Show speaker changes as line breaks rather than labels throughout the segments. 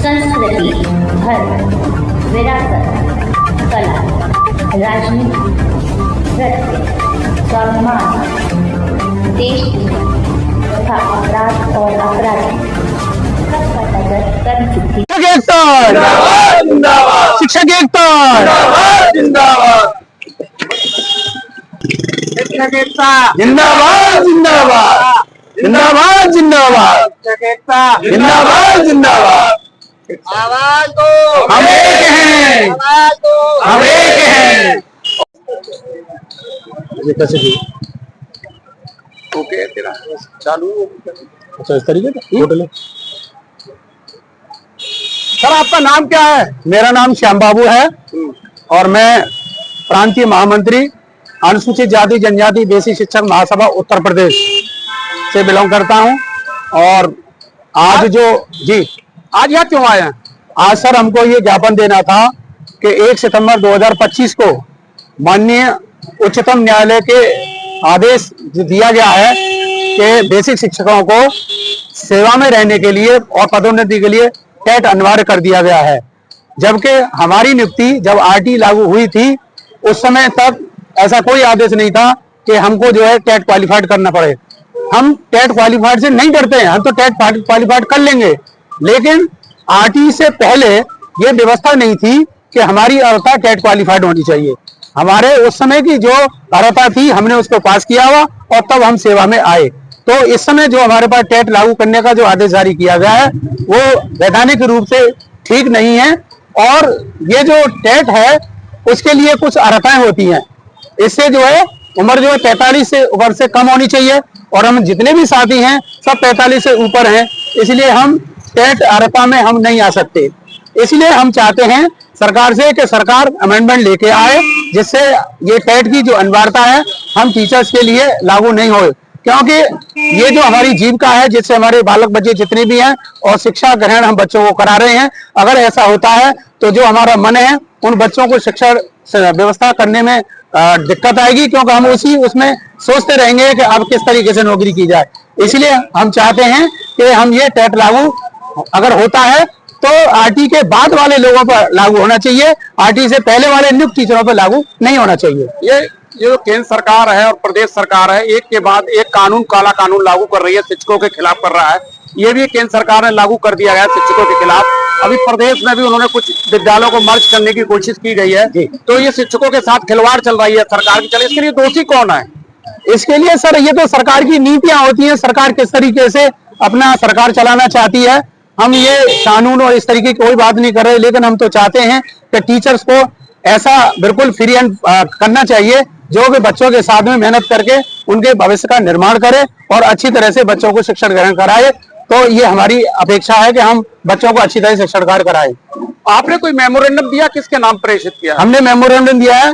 संस्कृति, धर्म, विरासत, कला, राजनीति, नृत्य, स्वाभिमान, देश तथा अपराध और अपराधी सबका तजर्बा कर चुकी।
शिक्षक एकता,
जिंदाबाद
शिक्षक एकता,
जिंदाबाद जिंदाबाद जिंदाबाद जिंदाबाद
शिक्षक एकता,
जिंदाबाद जिंदाबाद।
आवाज दो,
हम एक हैं,
आवाज दो,
हम एक हैं। ये कैसे की? ओके तेरा चालू। अच्छा इस तरीके का होटल है।
सर आपका नाम क्या है?
मेरा नाम श्याम बाबू है और मैं प्रांतीय महामंत्री अनुसूचित जाति जनजाति बेसिक शिक्षक महासभा उत्तर प्रदेश से बिलोंग करता हूं। और आज
आज यहाँ क्यों आए हैं?
आज सर हमको ये ज्ञापन देना था कि 1 सितंबर 2025 को माननीय उच्चतम न्यायालय के आदेश दिया गया है कि बेसिक शिक्षकों को सेवा में रहने के लिए और पदोन्नति के लिए टेट अनिवार्य कर दिया गया है। जबकि हमारी नियुक्ति जब आरटी लागू हुई थी उस समय तक ऐसा कोई आदेश नहीं था कि हमको जो है टेट क्वालिफाइड करना पड़े। हम टेट क्वालिफाइड से नहीं डरते हैं, हम तो टेट क्वालिफाइड कर लेंगे, लेकिन आरटी से पहले ये व्यवस्था नहीं थी कि हमारी अर्हता टेट क्वालिफाइड होनी चाहिए। हमारे उस समय की जो अर्हता थी हमने उसको पास किया हुआ और तब हम सेवा में आए। तो इस समय जो हमारे पास टेट लागू करने का जो आदेश जारी किया गया है वो वैधानिक रूप से ठीक नहीं है। और ये जो टेट है उसके लिए कुछ अर्हताएं होती हैं। इससे जो है उम्र जो है 45 से ऊपर से कम होनी चाहिए और हम जितने भी साथी हैं सब 45 से ऊपर हैं, इसलिए हम टेट अर्हता में हम नहीं आ सकते। इसलिए हम चाहते हैं सरकार से कि सरकार अमेंडमेंट लेके आए जिससे ये टेट की जो अनिवार्यता है हम टीचर्स के लिए लागू नहीं हो, क्योंकि ये जो हमारी जीविका है जिससे हमारे बालक बच्चे जितने भी हैं और शिक्षा ग्रहण हम बच्चों को करा रहे हैं, अगर ऐसा होता है तो जो हमारा मन है उन बच्चों को शिक्षा व्यवस्था करने में दिक्कत आएगी, क्योंकि हम उसमें सोचते रहेंगे कि अब किस तरीके से नौकरी की जाए। इसलिए हम चाहते हैं कि हम ये टेट लागू अगर होता है तो आरटी के बाद वाले लोगों पर लागू होना चाहिए, आरटी से पहले वाले नियुक्त टीचरों पर लागू नहीं होना चाहिए।
ये जो केंद्र सरकार है और प्रदेश सरकार है एक के बाद एक कानून, काला कानून लागू कर रही है, शिक्षकों के खिलाफ कर रहा है। ये भी केंद्र सरकार ने लागू कर दिया गया शिक्षकों के खिलाफ। अभी प्रदेश में भी उन्होंने कुछ विद्यालयों को मर्ज करने की कोशिश की गई है, तो ये शिक्षकों के साथ खिलवाड़ चल रही है सरकार की। चले इसके लिए दोषी कौन है?
इसके लिए सर ये तो सरकार की नीतियां होती हैं, सरकार किस तरीके से अपना सरकार चलाना चाहती है। हम ये कानून और इस तरीके की कोई बात नहीं कर रहे, लेकिन हम तो चाहते हैं कि टीचर्स को ऐसा बिल्कुल फ्री एंड करना चाहिए जो कि बच्चों के साथ में मेहनत करके उनके भविष्य का निर्माण करे और अच्छी तरह से बच्चों को शिक्षण ग्रहण कराए। तो ये हमारी अपेक्षा है कि हम बच्चों को अच्छी तरह से शिक्षण कार्य कराएं।
आपने कोई मेमोरेंडम दिया, किसके नाम प्रेषित किया?
हमने मेमोरेंडम दिया है,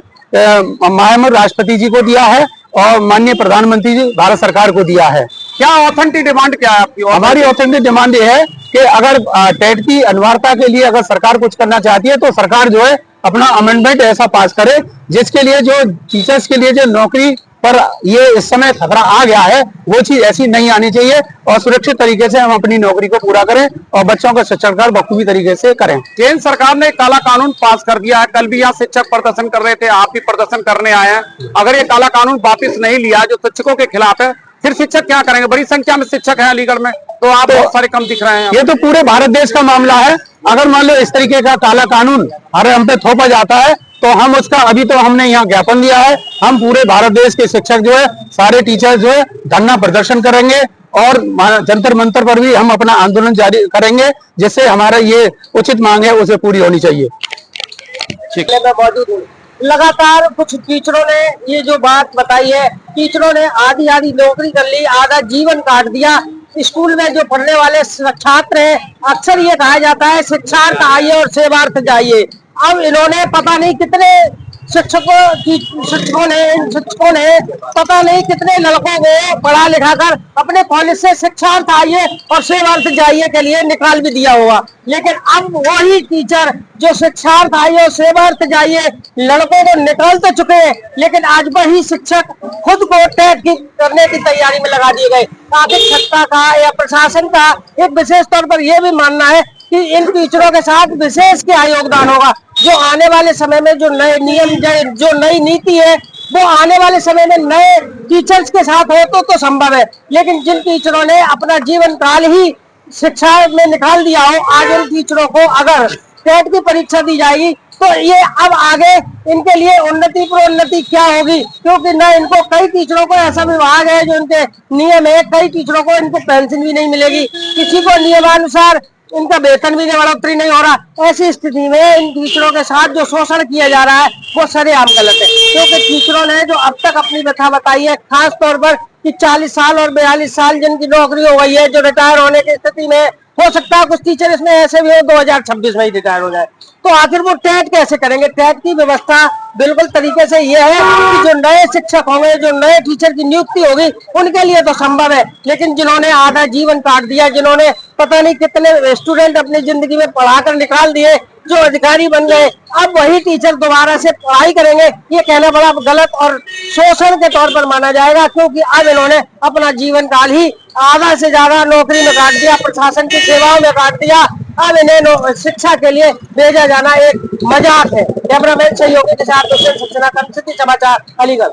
माननीय राष्ट्रपति जी को दिया है और माननीय प्रधानमंत्री जी भारत सरकार को दिया है।
क्या ऑथेंटिक डिमांड क्या है आपकी?
हमारी ऑथेंटिक डिमांड ये है कि अगर टेट की अनिवार्यता के लिए अगर सरकार कुछ करना चाहती है तो सरकार जो है अपना अमेंडमेंट ऐसा पास करे जिसके लिए जो टीचर्स के लिए जो नौकरी पर ये इस समय खतरा आ गया है वो चीज ऐसी नहीं आनी चाहिए और सुरक्षित तरीके से हम अपनी नौकरी को पूरा करें और बच्चों का शिक्षण कार्य बखूबी तरीके से करें।
केंद्र सरकार ने काला कानून पास कर दिया है। कल भी यहाँ शिक्षक प्रदर्शन कर रहे थे, आप भी प्रदर्शन करने आए हैं। अगर ये काला कानून वापिस नहीं लिया जो शिक्षकों के खिलाफ है, फिर शिक्षक क्या करेंगे? बड़ी संख्या में शिक्षक है अलीगढ़ में, तो आप बहुत सारे कम दिख रहे हैं।
ये तो पूरे भारत देश का मामला है। अगर मान लो इस तरीके का काला कानून हम पे थोपा जाता है तो हम उसका, अभी तो हमने यहाँ ज्ञापन दिया है, हम पूरे भारत देश के शिक्षक जो है सारे टीचर जो है धरना प्रदर्शन करेंगे और जंतर मंतर पर भी हम अपना आंदोलन जारी करेंगे जिससे हमारा ये उचित मांग है उसे पूरी होनी चाहिए।
मैं मौजूद हूँ। लगातार कुछ टीचरों ने ये जो बात बताई है, टीचरों ने आधी आधी नौकरी कर ली, आधा जीवन काट दिया। स्कूल में जो पढ़ने वाले छात्र हैं, अक्सर ये कहा जाता है शिक्षार्थ आइए और सेवार्थ जाइए। अब इन्होंने पता नहीं कितने शिक्षकों ने पता नहीं कितने लड़कों को पढ़ा लिखा कर अपने कॉलेज से शिक्षार्थ आइए और सेवार्थ जाइए के लिए निकाल भी दिया होगा। लेकिन अब वही टीचर जो शिक्षार्थ आइए और सेवार्थ जाइए लड़कों को निकाल तो चुके हैं, लेकिन आज वही शिक्षक खुद को टेट करने की तैयारी में लगा दिए गए। प्राथमिक सत्ता का या प्रशासन का एक विशेष तौर पर यह भी मानना है कि कि इन टीचरों के साथ विशेष क्या योगदान होगा। जो आने वाले समय में जो नए नियम, जो नई नीति है, वो आने वाले समय में नए टीचर्स के साथ हो तो संभव है। लेकिन जिन टीचरों ने अपना जीवन काल ही शिक्षा में निकाल दिया हो, आज उन टीचरों को अगर टेट की परीक्षा दी जाएगी तो ये अब आगे इनके लिए उन्नति प्रोन्नति क्या होगी, क्योंकि न इनको, कई टीचरों को ऐसा विभाग है जो इनके नियम है, कई टीचरों को इनको पेंशन भी नहीं मिलेगी, किसी को नियमानुसार इनका वेतन भी बढ़ोतरी नहीं हो रहा। ऐसी स्थिति में इन टीचरों के साथ जो शोषण किया जा रहा है वो सरेआम गलत है, क्योंकि टीचरों ने जो अब तक अपनी व्यथा बताई है, खास तौर पर कि 40 साल और 42 साल जिनकी नौकरी हो गई है, जो रिटायर होने की स्थिति में, हो सकता है कुछ टीचर इसमें ऐसे भी हो 2026 में ही रिटायर हो जाए, तो आखिर वो टेट कैसे करेंगे। टेट की व्यवस्था बिल्कुल तरीके से ये है कि जो नए शिक्षक होंगे, जो नए टीचर की नियुक्ति होगी, उनके लिए तो संभव है, लेकिन जिन्होंने आधा जीवन काट दिया, जिन्होंने पता नहीं कितने स्टूडेंट अपनी जिंदगी में पढ़ाकर निकाल दिए, जो अधिकारी बन गए, अब वही टीचर दोबारा से पढ़ाई करेंगे, ये कहना बड़ा गलत और शोषण के तौर पर माना जाएगा, क्योंकि अब इन्होंने अपना जीवन काल ही आधा से ज्यादा नौकरी में काट दिया, प्रशासन की सेवाओं में काट दिया। अब इन्हें शिक्षा के लिए भेजा जाना एक मजाक है। कैमरामैन सहयोगी के साथ समाचार अलीगढ़।